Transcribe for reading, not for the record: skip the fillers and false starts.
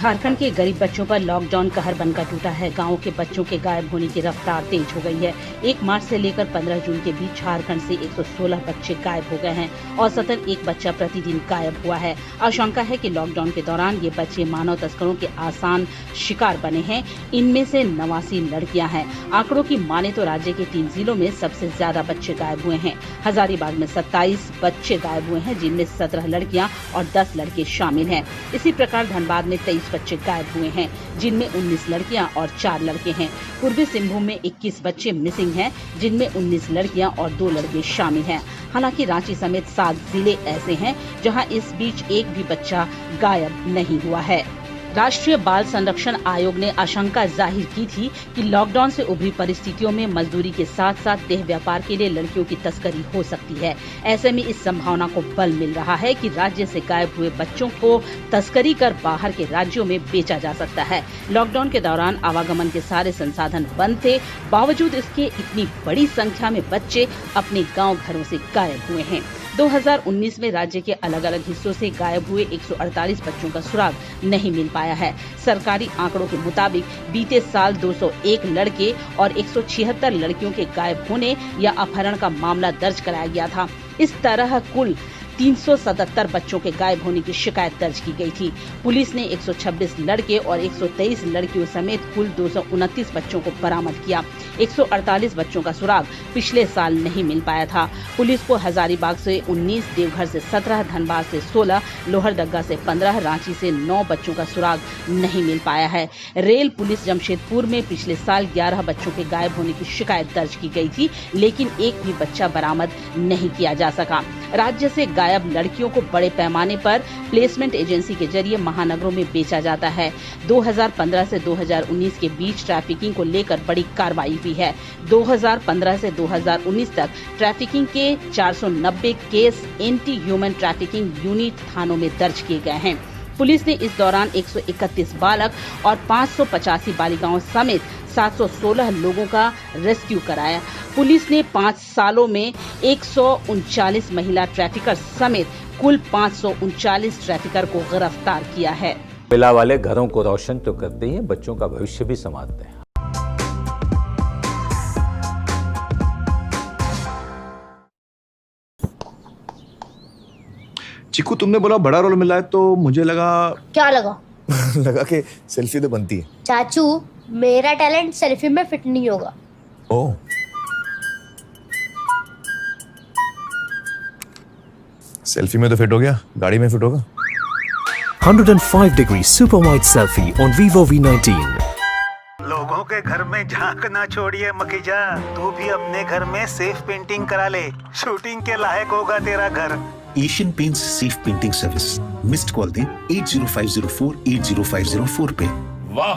झारखंड के गरीब बच्चों पर लॉकडाउन कहर बनकर टूटा है। गांवों के बच्चों के गायब होने की रफ्तार तेज हो गई है। 1 मार्च से लेकर 15 जून के बीच झारखंड से 116 बच्चे गायब हो गए हैं। औसतन एक बच्चा प्रतिदिन गायब हुआ है। आशंका है कि लॉकडाउन के दौरान ये बच्चे मानव तस्करों के आसान शिकार बने हैं। इनमें से 89 लड़कियां हैं। आंकड़ों की माने तो राज्य के 3 जिलों में सबसे ज्यादा बच्चे गायब हुए हैं। हजारीबाग में 27 बच्चे गायब हुए हैं, जिनमें 17 लड़कियां और 10 लड़के शामिल हैं। इसी प्रकार धनबाद में 23 बच्चे गायब हुए हैं, जिनमें 19 लड़कियां और 4 लड़के हैं। पूर्वी सिंहभूम में 21 बच्चे मिसिंग हैं, जिनमें 19 लड़कियां और 2 लड़के शामिल हैं। हालांकि रांची समेत 7 जिले ऐसे हैं जहां इस बीच एक भी बच्चा गायब नहीं हुआ है। राष्ट्रीय बाल संरक्षण आयोग ने आशंका जाहिर की थी कि लॉकडाउन से उभरी परिस्थितियों में मजदूरी के साथ साथ देह व्यापार के लिए लड़कियों की तस्करी हो सकती है। ऐसे में इस संभावना को बल मिल रहा है कि राज्य से गायब हुए बच्चों को तस्करी कर बाहर के राज्यों में बेचा जा सकता है। लॉकडाउन के दौरान आवागमन के सारे संसाधन बंद थे, बावजूद इसके इतनी बड़ी संख्या में बच्चे अपने गाँव घरों से गायब हुए हैं। 2019 में राज्य के अलग अलग हिस्सों से गायब हुए 148 बच्चों का सुराग नहीं मिल पाया है। सरकारी आंकड़ों के मुताबिक बीते साल 201 लड़के और 176 लड़कियों के गायब होने या अपहरण का मामला दर्ज कराया गया था। इस तरह कुल 377 बच्चों के गायब होने की शिकायत दर्ज की गई थी। पुलिस ने 126 लड़के और 123 लड़कियों समेत कुल 229 बच्चों को बरामद किया। 148 बच्चों का सुराग पिछले साल नहीं मिल पाया था। पुलिस को हजारीबाग से 19, देवघर से 17, धनबाद से 16, लोहरदगा से 15, रांची से 9 बच्चों का सुराग नहीं मिल पाया है। रेल पुलिस जमशेदपुर में पिछले साल 11 बच्चों के गायब होने की शिकायत दर्ज की गई थी, लेकिन एक भी बच्चा बरामद नहीं किया जा सका। राज्य से गायब लड़कियों को बड़े पैमाने पर प्लेसमेंट एजेंसी के जरिए महानगरों में बेचा जाता है। 2015 से 2019 के बीच ट्रैफिकिंग को लेकर बड़ी कार्रवाई हुई है। 2015 से 2019 तक ट्रैफिकिंग के 490 case anti human trafficking unit थानों में दर्ज किए गए हैं। पुलिस ने इस दौरान 131 बालक और 585 बालिकाओं समेत 716 लोगों का रेस्क्यू कराया। पुलिस ने 5 सालों में 139 महिला ट्रैफिकर समेत कुल 539 ट्रैफिकर को गिरफ्तार किया है। महिला वाले घरों को रोशन तो करते हैं, बच्चों का भविष्य भी संवारते हैं। चिकू, तुमने बोला बड़ा रोल मिला है, तो मुझे लगा। क्या लगा? लगा कि सेल्फी तो बनती है। चाचू, मेरा टैलेंट सेल्फी में फिट नहीं होगा। ओह, सेल्फी में तो फिट हो गया, गाड़ी में फिट होगा। 105 degree super wide selfie on Vivo V19। लोगों के घर में झांकना छोड़िए मखीजा, तू भी अपने घर में सेफ पेंटिंग करा ले। शूटिंग के लायक होगा तेरा घर। Asian paints safe painting service. Missed call दें 80504 80504 पे। वाह,